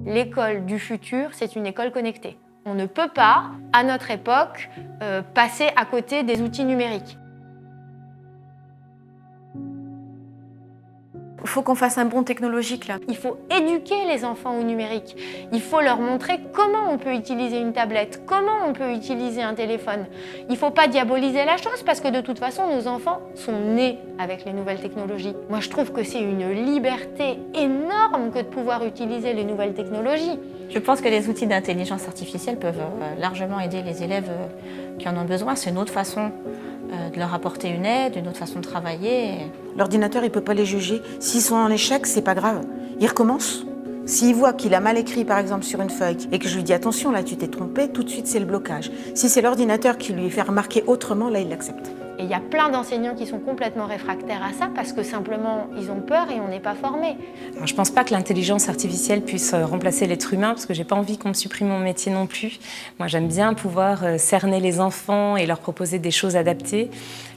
L'école du futur, c'est une école connectée. On ne peut pas, à notre époque, passer à côté des outils numériques. Il faut qu'on fasse un bond technologique là. Il faut éduquer les enfants au numérique. Il faut leur montrer comment on peut utiliser une tablette, comment on peut utiliser un téléphone. Il ne faut pas diaboliser la chose parce que de toute façon, nos enfants sont nés avec les nouvelles technologies. Moi, je trouve que c'est une liberté énorme que de pouvoir utiliser les nouvelles technologies. Je pense que les outils d'intelligence artificielle peuvent largement aider les élèves qui en ont besoin. C'est une autre façon de leur apporter une aide, une autre façon de travailler. L'ordinateur, il ne peut pas les juger. S'ils sont en échec, c'est pas grave. Ils recommencent. S'il voit qu'il a mal écrit, par exemple, sur une feuille, et que je lui dis « attention, là, tu t'es trompé », tout de suite, c'est le blocage. Si c'est l'ordinateur qui lui fait remarquer autrement, là, il l'accepte. Et il y a plein d'enseignants qui sont complètement réfractaires à ça parce que simplement, ils ont peur et on n'est pas formés. Alors, je ne pense pas que l'intelligence artificielle puisse remplacer l'être humain parce que je n'ai pas envie qu'on me supprime mon métier non plus. Moi, j'aime bien pouvoir cerner les enfants et leur proposer des choses adaptées.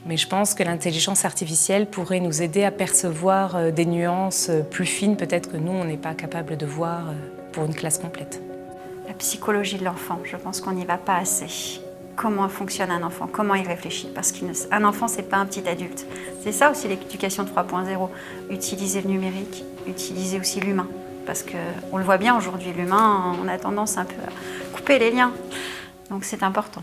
Mais je pense que l'intelligence artificielle pourrait nous aider à percevoir des nuances plus fines, peut-être que nous, on n'est pas capable de voir pour une classe complète. La psychologie de l'enfant, je pense qu'on n'y va pas assez. Comment fonctionne un enfant, comment il réfléchit. Parce qu'un enfant, ce n'est pas un petit adulte. C'est ça aussi l'éducation 3.0. Utiliser le numérique, utiliser aussi l'humain. Parce qu'on le voit bien aujourd'hui, l'humain, on a tendance un peu à couper les liens. Donc c'est important.